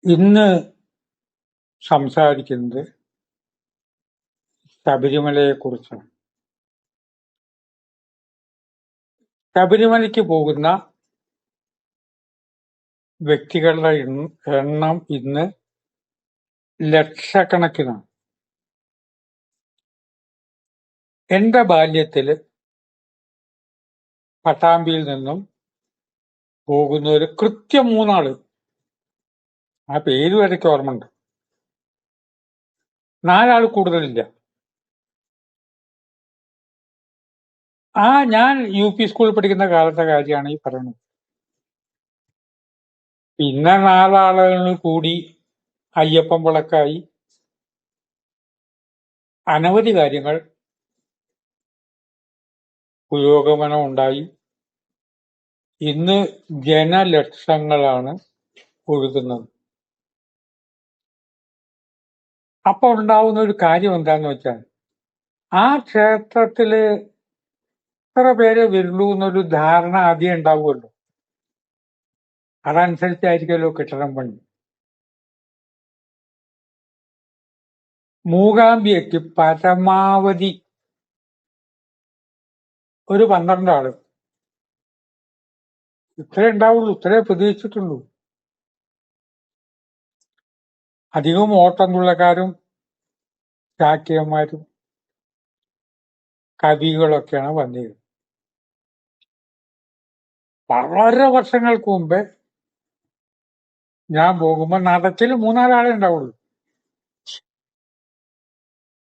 ഇന്ന് സംസാരിക്കുന്നത് ശബരിമലയെക്കുറിച്ചാണ്. ശബരിമലയ്ക്ക് പോകുന്ന വ്യക്തികളുടെ എണ്ണം ഇന്ന് ലക്ഷക്കണക്കിനാണ്. എന്റെ ബാല്യത്തില് പട്ടാമ്പിയിൽ നിന്നും പോകുന്നവര് കൃത്യം 3 ആള്, ആ പേര് വരെയ്ക്ക് ഓർമ്മയുണ്ട്. 4 ആള് കൂടുതലില്ല. ഞാൻ UP സ്കൂളിൽ പഠിക്കുന്ന കാലത്തെ കാര്യമാണ് ഈ പറയുന്നത്. പിന്നെ 4 ആളുകൾ കൂടി അയ്യപ്പൻ വിളക്കായി, അനവധി കാര്യങ്ങൾ പുരോഗമനം ഉണ്ടായി. ഇന്ന് ജനലക്ഷങ്ങളാണ് ഒഴുകുന്നത്. അപ്പൊ ഉണ്ടാവുന്ന ഒരു കാര്യം എന്താന്ന് വെച്ചാൽ, ആ ക്ഷേത്രത്തില് ഇത്ര പേരെ വരുള്ളൂ എന്നൊരു ധാരണ ആദ്യം ഉണ്ടാവുമല്ലോ. അതനുസരിച്ചായിരിക്കുമല്ലോ കെട്ടിടം പണി. മൂകാംബികയ്ക്ക് പരമാവധി ഒരു 12 ആള് ഇത്രേ ഉണ്ടാവുള്ളൂ, ഇത്രേ പ്രതീക്ഷിച്ചിട്ടുള്ളൂ. അധികവും ഓട്ടംതുള്ളക്കാരും ശാക്യന്മാരും കവികളൊക്കെയാണ് വന്നത്. വളരെ വർഷങ്ങൾക്ക് മുമ്പേ ഞാൻ പോകുമ്പോ നടക്കിൽ 3-4 ആളെ ഉണ്ടാവുള്ളൂ.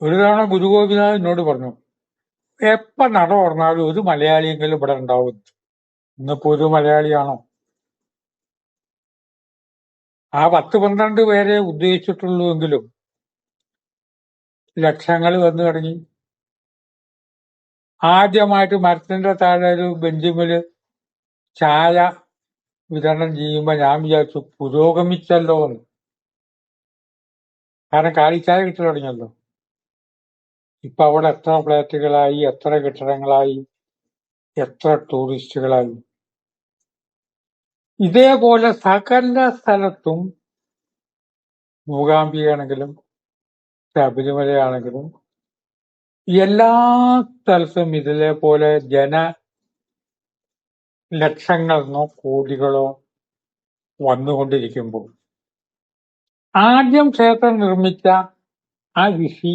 ഒരു തവണ ഗുരുഗോപിനാഥ് എന്നോട് പറഞ്ഞു, എപ്പ നട തുറന്നാലും ഒരു മലയാളിയെങ്കിലും ഇവിടെ ഉണ്ടാവും. ഇന്നിപ്പോ ഒരു മലയാളിയാണോ? ആ 10-12 പേരെ ഉദ്ദേശിച്ചിട്ടുള്ളൂ എങ്കിലും ലക്ഷങ്ങൾ വന്നു തുടങ്ങി. ആദ്യമായിട്ട് മരത്തിന്റെ താഴെ ഒരു ബെഞ്ചുമേല് ചായ വിതരണം ചെയ്യുമ്പോ ഞാൻ വിചാരിച്ചു പുരോഗമിച്ചല്ലോ എന്ന്. കാരണം കാലിച്ചായ കിട്ടൽ തുടങ്ങിയല്ലോ. ഇപ്പൊ അവിടെ എത്ര ഫ്ലാറ്റുകളായി, എത്ര കെട്ടിടങ്ങളായി, എത്ര ടൂറിസ്റ്റുകളായി. ഇതേപോലെ സകല സ്ഥലത്തും, മൂകാംബികയാണെങ്കിലും ശബരിമലയാണെങ്കിലും എല്ലാ സ്ഥലത്തും ഇതേപോലെ ലക്ഷങ്ങളെന്നോ കോടികളോ വന്നുകൊണ്ടിരിക്കുമ്പോൾ ആദ്യം ക്ഷേത്രം നിർമ്മിച്ച ആ ഋഷി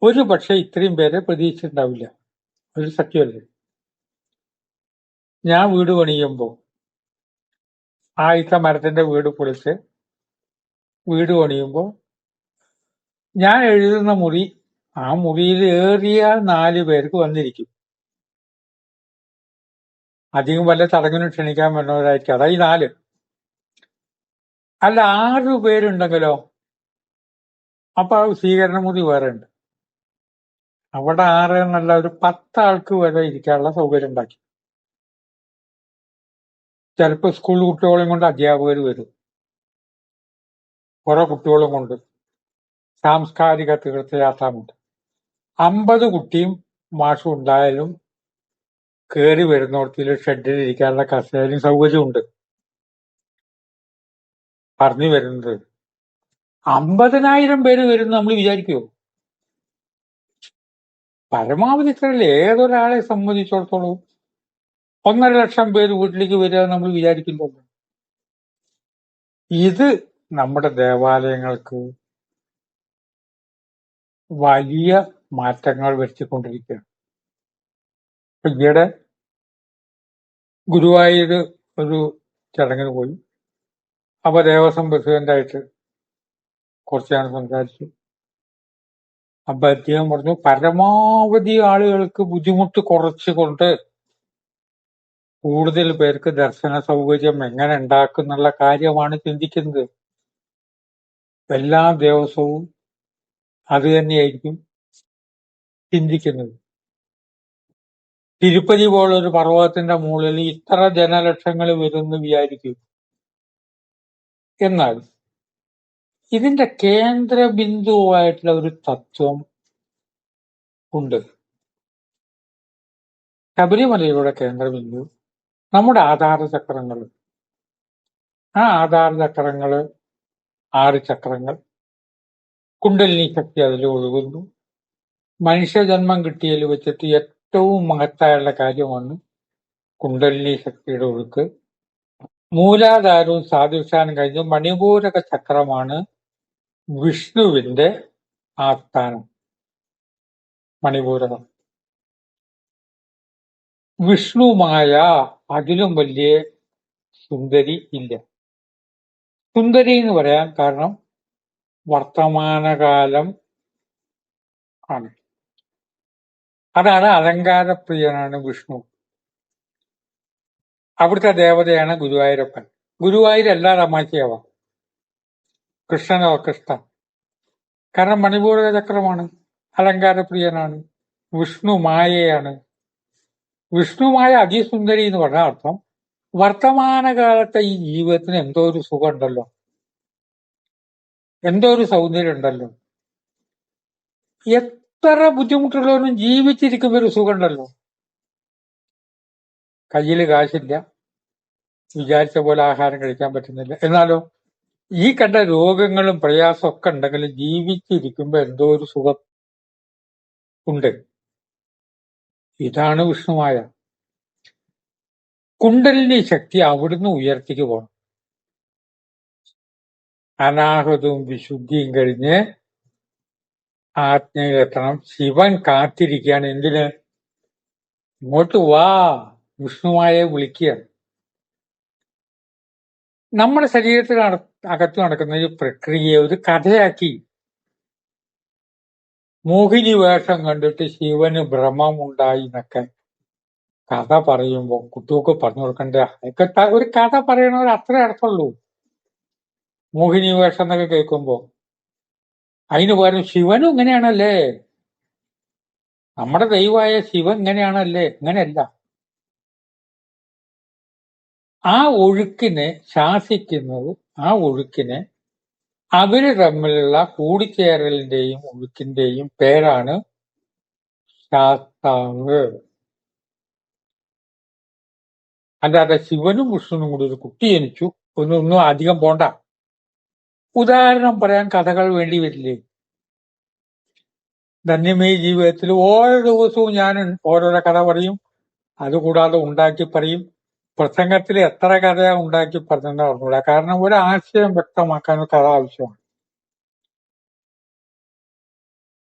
ഒരു പക്ഷെ ഇത്രയും പേരെ പ്രതീക്ഷിച്ചിട്ടുണ്ടാവില്ല. ഒരു സത്യമല്ലേ. ഞാൻ വീട് പണിയുമ്പോൾ ആദ്യത്തെ മരത്തിന്റെ വീട് പൊളിച്ച് വീട് പണിയുമ്പോ ഞാൻ എഴുതുന്ന മുറി, ആ മുറിയിൽ ഏറിയ 4 പേർക്ക് വന്നിരിക്കും. അധികം വല്ല ചടങ്ങിനും ക്ഷണിക്കാൻ വരുന്നവരായിരിക്കും. അതായത് 4. അല്ല 6 പേരുണ്ടെങ്കിലോ അപ്പൊ ആ സ്വീകരണ മുറി വേറെ ഉണ്ട്. അവിടെ 6 എന്നല്ല, ഒരു 10 ആൾക്ക് വരെ ഇരിക്കാനുള്ള സൗകര്യം ഉണ്ടാക്കി. ചിലപ്പോ സ്കൂൾ കുട്ടികളെയും കൊണ്ട് അധ്യാപകർ വരും, കുറെ കുട്ടികളും കൊണ്ട് സാംസ്കാരിക തീർത്ഥയാത്രമുണ്ട്. 50 കുട്ടിയും മാഷും ഉണ്ടായാലും കയറി വരുന്നോടത്തിൽ ഷെഡിൽ ഇരിക്കാനുള്ള കസേരയും സൗകര്യമുണ്ട്. പറഞ്ഞു വരുന്നത് 50,000 പേര് വരും നമ്മൾ വിചാരിക്കുമോ? പരമാവധി ഇത്രയല്ലേ. ഏതൊരാളെ സംബന്ധിച്ചിടത്തോളം 1.5 ലക്ഷം പേര് വീട്ടിലേക്ക് വരിക നമ്മൾ വിചാരിക്കില്ലല്ലോ. ഇത് നമ്മുടെ ദേവാലയങ്ങൾക്ക് വലിയ മാറ്റങ്ങൾ വരുത്തിക്കൊണ്ടിരിക്കുകയാണ്. ഈയിടെ ഗുരുവായൂർ ഒരു ചടങ്ങിന് പോയി. അപ്പൊ ദേവസ്വം പ്രസിഡന്റായിട്ട് കുറച്ച് ഞാൻ സംസാരിച്ചു. അപ്പൊ അദ്ദേഹം പറഞ്ഞു, പരമാവധി ആളുകൾക്ക് ബുദ്ധിമുട്ട് കുറച്ചുകൊണ്ട് കൂടുതൽ പേർക്ക് ദർശന സൗകര്യം എങ്ങനെ ഉണ്ടാക്കുന്നുള്ള കാര്യമാണ് ചിന്തിക്കുന്നത്. എല്ലാ ദേവസ്വവും അത് തന്നെയായിരിക്കും ചിന്തിക്കുന്നത്. തിരുപ്പതി പോലൊരു പർവ്വതത്തിന്റെ മുകളിൽ ഇത്ര ജനലക്ഷങ്ങൾ വരുമെന്ന് വിചാരിക്കും. എന്നാൽ ഇതിന്റെ കേന്ദ്ര ബിന്ദുവായിട്ടുള്ള ഒരു തത്വം ഉണ്ട്. ശബരിമലയുടെ കേന്ദ്ര ബിന്ദു നമ്മുടെ ആധാരചക്രങ്ങൾ. ആ ആധാരചക്രങ്ങള് 6 ചക്രങ്ങൾ, കുണ്ടലിനി ശക്തി അതിൽ ഒഴുകുന്നു. മനുഷ്യജന്മം കിട്ടിയതിൽ വെച്ചിട്ട് ഏറ്റവും മഹത്തായുള്ള കാര്യമാണ് കുണ്ടലിനി ശക്തിയുടെ ഒഴുക്ക്. മൂലാധാരവും സ്വാധിഷ്ഠാനം കഴിഞ്ഞ് മണിപൂരക ചക്രമാണ് വിഷ്ണുവിന്റെ ആസ്ഥാനം. മണിപൂരകം വിഷ്ണുമായ അതിലും വലിയ സുന്ദരി ഇല്ല. സുന്ദരി എന്ന് പറയാൻ കാരണം വർത്തമാനകാലം ആണ്. അതാണ് അലങ്കാരപ്രിയനാണ് വിഷ്ണു. അവിടുത്തെ ദേവതയാണ് ഗുരുവായൂരപ്പൻ. ഗുരുവായൂർ എല്ലാ തമാശയാവാം, കൃഷ്ണനോ കൃഷ്ണൻ. കാരണം മണിപൂരക ചക്രമാണ്, അലങ്കാരപ്രിയനാണ്, വിഷ്ണു മായയാണ്. വിഷ്ണുമായ അതിസുന്ദരി എന്ന് പറഞ്ഞ അർത്ഥം വർത്തമാനകാലത്തെ ഈ ജീവിതത്തിന് എന്തോ ഒരു സുഖമുണ്ടല്ലോ, എന്തോ ഒരു സൗന്ദര്യം ഉണ്ടല്ലോ. എത്ര ബുദ്ധിമുട്ടുള്ളവരും ജീവിച്ചിരിക്കുമ്പോ ഒരു സുഖമുണ്ടല്ലോ. കയ്യിൽ കാശില്ല, വിചാരിച്ച പോലെ ആഹാരം കഴിക്കാൻ പറ്റുന്നില്ല, എന്നാലോ ഈ കണ്ട രോഗങ്ങളും പ്രയാസമൊക്കെ ഉണ്ടെങ്കിലും ജീവിച്ചിരിക്കുമ്പോ എന്തോ ഒരു സുഖം ഉണ്ട്. ഇതാണ് വിഷ്ണുമായ. കുണ്ടലിനി ശക്തി അവിടുന്ന് ഉയർത്തിക്ക് പോകണം. അനാഹതവും വിശുദ്ധിയും കഴിഞ്ഞ് ആജ്ഞയിലെത്തണം. ശിവൻ കാത്തിരിക്കുകയാണ്. എന്തിന്? ഇങ്ങോട്ട് വാ, വിഷ്ണുവായെ വിളിക്കുകയാണ്. നമ്മുടെ ശരീരത്തിൽ അകത്ത് നടക്കുന്ന ഒരു പ്രക്രിയയെ ഒരു കഥയാക്കി മോഹിനി വേഷം കണ്ടിട്ട് ശിവന് ഭ്രമമുണ്ടായി എന്നൊക്കെ കഥ പറയുമ്പോ കുട്ടികൾക്ക് പറഞ്ഞു കൊടുക്കണ്ടേ? അതൊക്കെ ഒരു കഥ പറയണവർ അത്രേ അർത്ഥമുള്ളൂ. മോഹിനി വേഷം എന്നൊക്കെ കേൾക്കുമ്പോ അതിന് പകരം ശിവനും ഇങ്ങനെയാണല്ലേ, നമ്മുടെ ദൈവമായ ശിവൻ ഇങ്ങനെയാണല്ലേ? ഇങ്ങനെയല്ല. ആ ഒഴുക്കിനെ ശാസിക്കുന്നത്, ആ ഒഴുക്കിനെ അവര് തമ്മിലുള്ള കൂടിച്ചേരലിന്റെയും ഒഴുക്കിന്റെയും പേരാണ് ശാസ്താവ്. അല്ലാതെ ശിവനും വിഷ്ണുവും കൂടി ഒരു കുട്ടി ജനിച്ചു ഒന്നും അധികം പോണ്ട. ഉദാഹരണം പറയാൻ കഥകൾ വേണ്ടി വരില്ലേ? ധന്യമേ ജീവിതത്തിൽ ഓരോ ദിവസവും ഞാൻ ഓരോരോ കഥ പറയും. അതുകൂടാതെ ഉണ്ടാക്കി പറയും. പ്രസംഗത്തിൽ എത്ര കഥ ഉണ്ടാക്കി പറഞ്ഞെന്ന് പറഞ്ഞൂടാ. കാരണം ഒരു ആശയം വ്യക്തമാക്കാൻ കഥ ആവശ്യമാണ്.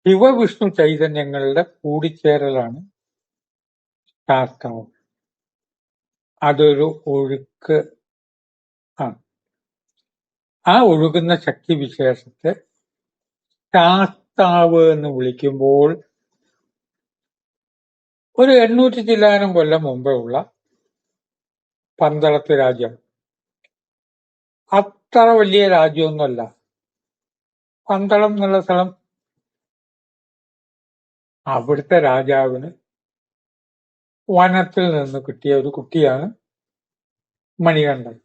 ശിവവിഷ്ണു ചൈതന്യങ്ങളുടെ കൂടിച്ചേരലാണ് ശാസ്താവ്. അതൊരു ഒഴുക്ക് ആണ്. ആ ഒഴുകുന്ന ശക്തി വിശേഷത്തെ ശാസ്താവ് എന്ന് വിളിക്കുമ്പോൾ ഒരു 800 ചില്ലാനം കൊല്ലം മുമ്പേ ഉള്ള പന്തളത്ത് രാജ്യം അത്ര വലിയ രാജ്യമൊന്നുമല്ല. പന്തളം എന്നുള്ള സ്ഥലം, അവിടുത്തെ രാജാവിന് വനത്തിൽ നിന്ന് കിട്ടിയ ഒരു കുട്ടിയാണ് മണികണ്ഠൻ.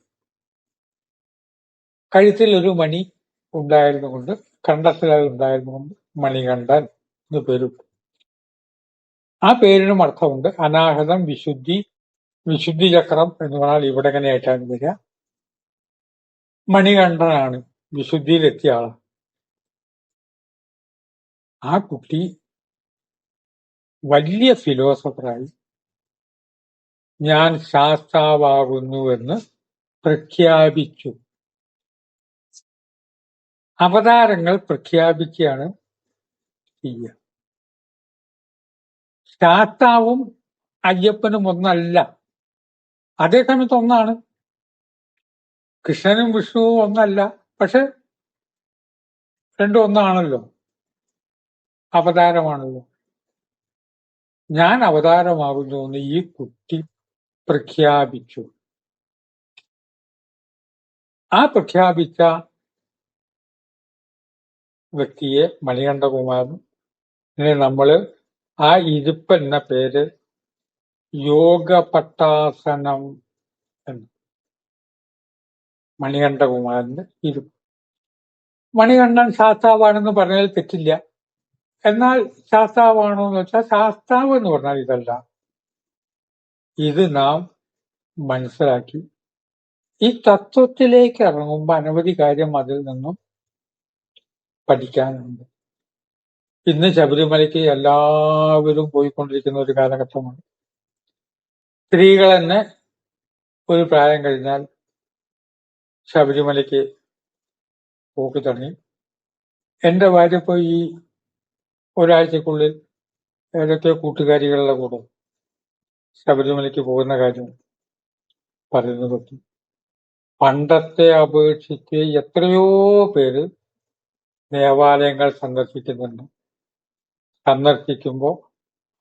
കഴുത്തിൽ ഒരു മണി ഉണ്ടായിരുന്നുകൊണ്ട്, കണ്ടത്തിലത് ഉണ്ടായിരുന്നുകൊണ്ട് മണികണ്ഠൻ എന്ന് പേരിട്ടു. ആ പേരിനും അർത്ഥമുണ്ട്. അനാഹതം, വിശുദ്ധി, വിശുദ്ധി ചക്രം എന്ന് പറഞ്ഞാൽ ഇവിടെ എങ്ങനെയായിട്ടാണ് വരിക. മണികണ്ഠനാണ്, വിശുദ്ധിയിലെത്തിയ ആളാണ്. ആ കുട്ടി വലിയ ഫിലോസഫറായി ഞാൻ ശാസ്താവാകുന്നുവെന്ന് പ്രഖ്യാപിച്ചു. അവതാരങ്ങൾ പ്രഖ്യാപിക്കുകയാണ് ചെയ്യുക. ശാസ്താവും അയ്യപ്പനും ഒന്നല്ല, അതേസമയത്ത് ഒന്നാണ്. കൃഷ്ണനും വിഷ്ണുവും ഒന്നല്ല, പക്ഷെ രണ്ടും ഒന്നാണല്ലോ, അവതാരമാണല്ലോ. ഞാൻ അവതാരമാകുന്നു എന്ന് ഈ കുട്ടി പ്രഖ്യാപിച്ചു. ആ പ്രഖ്യാപിച്ച വ്യക്തിയെ മണികണ്ഠകുമാരൻ, നമ്മള് ആ ഇരിപ്പ് എന്ന പേര് യോഗപട്ടാസനം എന്ന്. മണികണ്ഠകുമാരന്റെ ഇരിപ്പ്. മണികണ്ഠൻ ശാസ്താവാണെന്ന് പറഞ്ഞാൽ തെറ്റില്ല. എന്നാൽ ശാസ്താവാണോ എന്ന് വെച്ചാൽ ശാസ്താവ് എന്ന് പറഞ്ഞാൽ ഇതല്ല. ഇത് നാം മനസ്സിലാക്കി ഈ തത്വത്തിലേക്ക് ഇറങ്ങുമ്പോൾ അനവധി കാര്യം അതിൽ നിന്നും പഠിക്കാനുണ്ട്. ഇന്ന് ശബരിമലയ്ക്ക് എല്ലാവരും പോയിക്കൊണ്ടിരിക്കുന്ന ഒരു കാലഘട്ടമാണ്. സ്ത്രീകൾ തന്നെ ഒരു പ്രായം കഴിഞ്ഞാൽ ശബരിമലയ്ക്ക് പോക്ക് തുടങ്ങി. എന്റെ ഭാര്യ ഇപ്പോൾ ഈ ഒരാഴ്ചക്കുള്ളിൽ ഏതൊക്കെയോ കൂട്ടുകാരികളുടെ കൂടെ ശബരിമലയ്ക്ക് പോകുന്ന കാര്യം പറയുന്നത് പറ്റി. പണ്ടത്തെ അപേക്ഷിച്ച് എത്രയോ പേര് ദേവാലയങ്ങൾ സന്ദർശിക്കുന്നുണ്ട്. സന്ദർശിക്കുമ്പോൾ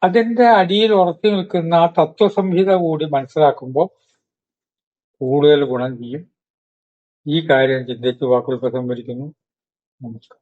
അതിന്റെ അടിയിൽ ഉറച്ചു നിൽക്കുന്ന ആ തത്വസംഹിത കൂടി മനസ്സിലാക്കുമ്പോൾ കൂടുതൽ ഗുണം ചെയ്യും. ഈ കാര്യം ചിന്തിച്ച് വാക്കുകൾ ഉപസംഹരിക്കുന്നു. നമസ്കാരം.